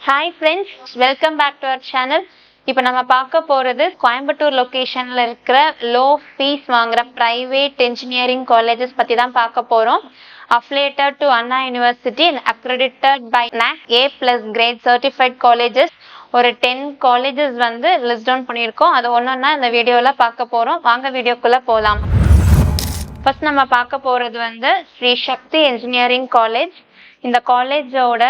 Hi friends, welcome back to our channel. இப்போ நம்ம பார்க்க போறது கோயம்புத்தூர் லொகேஷன்ல இருக்கிற லோ ஃபீஸ் வாங்குற பிரைவேட் engineering colleges பத்தி தான் பார்க்க போறோம். Affiliated to Anna University and accredited by NAC A+ grade certified colleges. ஒரு 10 colleges வந்து லிஸ்ட் டவுன் பண்ணியிருக்கோம். அது ஒன்னொன்னா இந்த வீடியோல பார்க்க போறோம். வாங்க வீடியோக்குள்ள போலாம். ஃபர்ஸ்ட் நம்ம பார்க்க போறது வந்து ஸ்ரீ சக்தி இன்ஜினியரிங் காலேஜ். இந்த காலேஜோட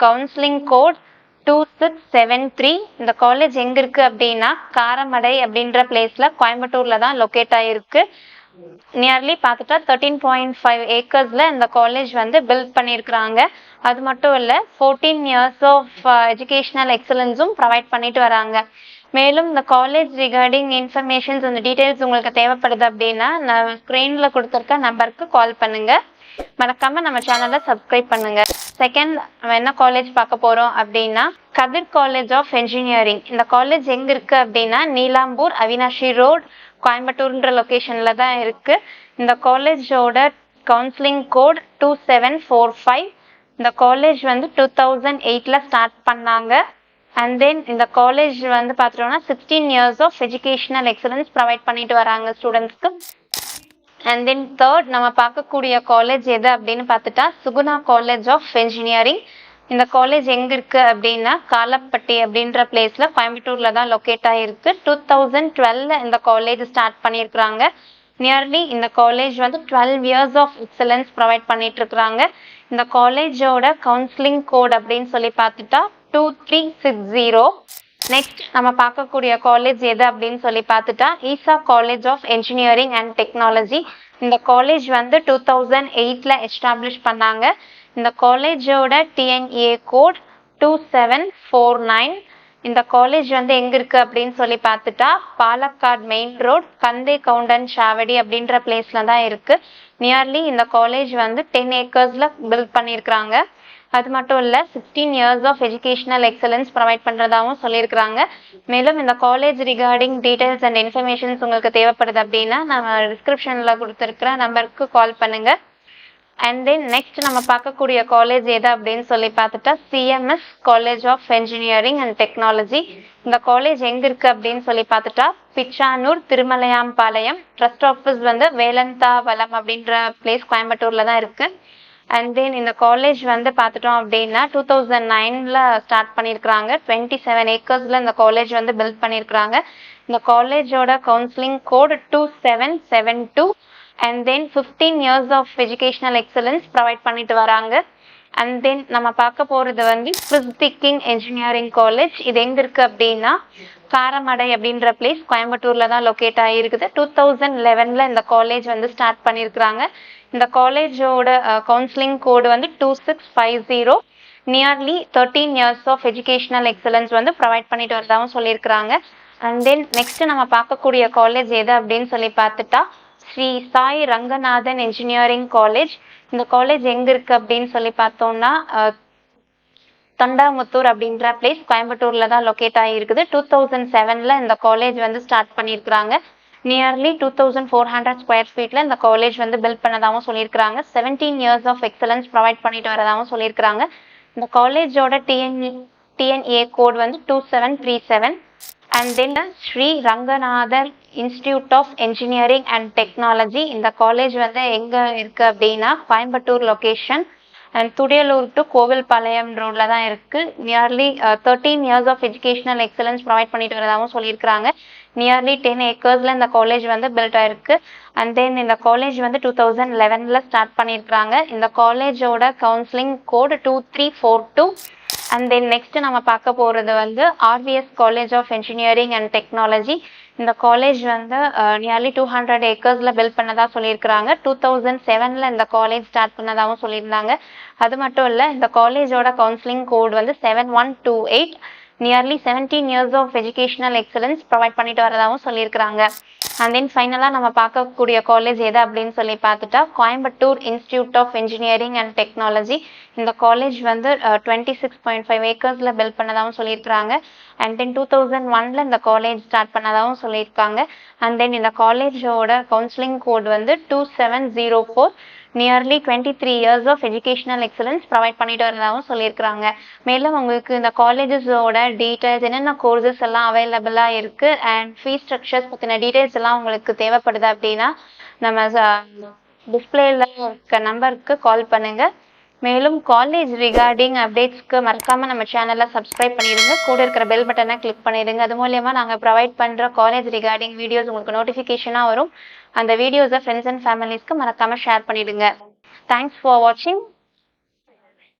கவுன்சிலிங் கோட் 2673. இந்த காலேஜ் எங்க இருக்கு அப்படின்னா காரமடை அப்படின்ற பிளேஸ்ல கோயம்புத்தூர்ல தான் லொக்கேட் ஆயிருக்கு. நியர்லி பார்த்துட்டா 13.5 ஏக்கர்ஸ்ல இந்த காலேஜ் வந்து பில்ட் பண்ணியிருக்கிறாங்க. அது மட்டும் இல்ல 14 இயர்ஸ் ஆஃப் எஜுகேஷனல் எக்ஸலன்ஸும் ப்ரொவைட் பண்ணிட்டு வராங்க. மேலும் இந்த காலேஜ் ரிகார்டிங் இன்ஃபர்மேஷன்ஸ் அந்த டீடைல்ஸ் உங்களுக்கு தேவைப்படுது அப்படின்னா நான் ஸ்க்ரீன்ல கொடுத்துருக்க நம்பருக்கு கால் பண்ணுங்க. மறக்காம நம்ம சேனலை சப்ஸ்கிரைப் பண்ணுங்க. செகண்ட் நம்ம என்ன காலேஜ் பார்க்க போறோம் அப்படின்னா கதிர் காலேஜ் ஆஃப் என்ஜினியரிங். இந்த காலேஜ் எங்க இருக்கு அப்படின்னா நீலாம்பூர் அவினாஷி ரோட் கோயம்புத்தூர்ன்ற லொகேஷன்ல தான் இருக்கு. இந்த காலேஜோட கவுன்சிலிங் கோட் 2745. இந்த காலேஜ் வந்து 2008ல ஸ்டார்ட் பண்ணாங்க. அண்ட் தென் இந்த காலேஜ் வந்து பார்த்துட்டோம்னா 16 years of educational excellence provide பண்ணிட்டு வராங்க ஸ்டூடெண்ட்ஸ்க்கு. அண்ட் தென் தேர்ட் நம்ம பார்க்கக்கூடிய காலேஜ் எது அப்படின்னு பார்த்துட்டா சுகுணா காலேஜ் ஆஃப் என்ஜினியரிங். இந்த காலேஜ் எங்க இருக்கு அப்படின்னா காலப்பட்டி அப்படின்ற பிளேஸ்ல கோயம்புத்தூர்ல தான் லொக்கேட் ஆயிருக்கு. 2012ல இந்த காலேஜ் ஸ்டார்ட் பண்ணியிருக்கிறாங்க. நியர்லி இந்த காலேஜ் வந்து 12 இயர்ஸ் ஆஃப் எக்ஸலன்ஸ் ப்ரொவைட் பண்ணிட்டு இருக்கிறாங்க. இந்த காலேஜோட கவுன்சிலிங் கோட் அப்படின்னு சொல்லி பார்த்துட்டா 2360. நெக்ஸ்ட் நம்ம பார்க்கக்கூடிய காலேஜ் எது அப்படின்னு சொல்லி பார்த்துட்டா Isha college of engineering and technology. இந்த காலேஜ் வந்து 2008ல எஸ்டாப்ளிஷ் பண்ணாங்க. இந்த காலேஜோட டிஎன்ஏ கோட் 2749. இந்த காலேஜ் வந்து எங்க இருக்கு அப்படின்னு சொல்லி பார்த்துட்டா பாலக்காடு மெயின் ரோட் கந்தே கவுண்டன் சாவடி அப்படின்ற பிளேஸ்ல தான் இருக்கு. நியர்லி இந்த காலேஜ் வந்து 10 ஏக்கர்ஸ்ல பில்ட் பண்ணியிருக்கிறாங்க. அது மட்டும் இல்ல 16 years of educational excellence provide பண்றதாகவும் சொல்லியிருக்கிறாங்க. மேலும் இந்த college regarding details and informations உங்களுக்கு தேவைப்படுது அப்படின்னா நம்ம டிஸ்கிரிப்ஷன்ல கொடுத்துருக்கிற நம்பருக்கு கால் பண்ணுங்க. அண்ட் தென் நெக்ஸ்ட் நம்ம பார்க்கக்கூடிய காலேஜ் எது அப்படின்னு சொல்லி பார்த்துட்டா CMS college of engineering and technology. இந்த காலேஜ் எங்க இருக்கு அப்படின்னு சொல்லி பார்த்துட்டா பிச்சானூர் திருமலையாம்பாளையம். ட்ரஸ்ட் ஆஃபீஸ் வந்து வேலந்தாவலம் அப்படின்ற பிளேஸ் கோயம்புத்தூர்ல தான் இருக்கு. அண்ட் தென் இந்த காலேஜ் வந்து பார்த்துட்டோம் அப்படின்னா 2009ல ஸ்டார்ட் பண்ணியிருக்கிறாங்க. 27 ஏக்கர்ஸ்ல இந்த காலேஜ் வந்து பில்ட் பண்ணியிருக்கிறாங்க. இந்த காலேஜோட counselling code 2772. And then 15 years of educational excellence provide பண்ணிட்டு வராங்க. அண்ட் தென் நம்ம பார்க்க போறது வந்து பிரிஸ்திக்கிங் என்ஜினியரிங் காலேஜ். இது எங்க இருக்கு அப்படின்னா காரமடை அப்படின்ற பிளேஸ் கோயம்புத்தூர்ல தான் லொக்கேட் ஆகிருக்குது. 2011ல இந்த காலேஜ் வந்து ஸ்டார்ட் பண்ணியிருக்கிறாங்க. இந்த காலேஜோட கவுன்சிலிங் கோடு வந்து 2650. Nearly 13 years of educational excellence வந்து ப்ரொவைட் பண்ணிட்டு வரதாகவும் சொல்லியிருக்கிறாங்க. அண்ட் தென் நெக்ஸ்ட் நம்ம பார்க்கக்கூடிய காலேஜ் எது அப்படின்னு சொல்லி பார்த்துட்டா ஸ்ரீ சாய் ரங்கநாதன் என்ஜினியரிங் காலேஜ். இந்த காலேஜ் எங்க இருக்கு அப்படின்னு சொல்லி பார்த்தோம்னா தொண்டாமுத்தூர் அப்படின்ற பிளேஸ் கோயம்புத்தூர்ல தான் லொக்கேட் ஆகிருக்குது. 2007ல இந்த காலேஜ் வந்து ஸ்டார்ட் பண்ணியிருக்கிறாங்க. நியர்லி 2400 ஸ்கொயர் ஃபீட்ல இந்த காலேஜ் வந்து பில்ட் பண்ணதாகவும் சொல்லியிருக்கிறாங்க. 17 இயர்ஸ் ஆஃப் எக்ஸலன்ஸ் ப்ரொவைட் பண்ணிட்டு வரதாகவும் சொல்லியிருக்கிறாங்க. இந்த காலேஜோட டிஎன்ஏ கோட் வந்து 2737. And then Sri Ranganathar institute of engineering and technology. இந்த காலேஜ் வந்து எங்க இருக்கு அப்படின்னா Coimbatore location and Thudiyalur to Kovilpalayam ரோட்ல தான் இருக்கு. Nearly 13 years of educational excellence provide பண்ணிட்டு வரதாகவும் சொல்லியிருக்கிறாங்க. நியர்லி 10 ஏக்கர்ஸ்ல இந்த காலேஜ் வந்து பில்ட் ஆயிருக்கு. அண்ட் தென் இந்த காலேஜ் வந்து 2011ல ஸ்டார்ட் பண்ணியிருக்கிறாங்க. இந்த காலேஜோட counselling code 2342. And then next நம்ம பார்க்க போறது வந்து RVS college of engineering and technology. இந்த காலேஜ் வந்து நியர்லி 200 ஏக்கர்ஸ்ல பில்ட் பண்ணதா சொல்லியிருக்கிறாங்க. 2007ல இந்த காலேஜ் ஸ்டார்ட் பண்ணதாகவும் சொல்லியிருந்தாங்க. அது மட்டும் இல்ல இந்த காலேஜோட கவுன்சிலிங் கோட் வந்து 7128. Nearly 17 years of educational excellence provide பண்ணிட்டு வரதாகவும் சொல்லியிருக்கிறாங்க. அண்ட் தென் ஃபைனலா நம்ம பார்க்கக்கூடிய காலேஜ் எது அப்படின்னு சொல்லி பார்த்துட்டா Coimbatore institute of engineering and technology. இந்த காலேஜ் வந்து 26.5 ஏக்கர்ஸ்ல பில்ட் பண்ணதாகவும் சொல்லியிருக்கிறாங்க. அண்ட் தென் 2001ல இந்த காலேஜ் ஸ்டார்ட் பண்ணதாகவும் சொல்லியிருக்காங்க. அண்ட் தென் இந்த காலேஜோட கவுன்சிலிங் கோட் வந்து 2704. Nearly 23 years of educational excellence provide பண்ணிட்டு வரதாகவும் சொல்லியிருக்கிறாங்க. மேலும் உங்களுக்கு இந்த காலேஜஸோட டீட்டெயில்ஸ் என்னென்ன கோர்சஸ் எல்லாம் அவைலபிளாக இருக்குது அண்ட் ஃபீஸ் ஸ்ட்ரக்சர்ஸ் பற்றின டீட்டெயில்ஸ் எல்லாம் உங்களுக்கு தேவைப்படுது அப்படின்னா நம்ம டிஸ்பிளேல இருக்க நம்பருக்கு கால் பண்ணுங்க. மேலும் காலேஜ் ரிகார்டிங் அப்டேட்ஸ்க்கு மறக்காம நம்ம சேனலை சப்ஸ்கிரைப் பண்ணிடுங்க. கூட இருக்கிற பெல் பட்டனை கிளிக் பண்ணிடுங்க. அது மூலயமா நாங்கள் ப்ரொவைட் பண்ணுற காலேஜ் ரிகார்டிங் வீடியோஸ் உங்களுக்கு நோட்டிஃபிகேஷனாக வரும். அந்த வீடியோஸை ஃப்ரெண்ட்ஸ் அண்ட் ஃபேமிலிஸ்க்கு மறக்காம ஷேர் பண்ணிடுங்க. தேங்க்ஸ் ஃபார் வாட்சிங்.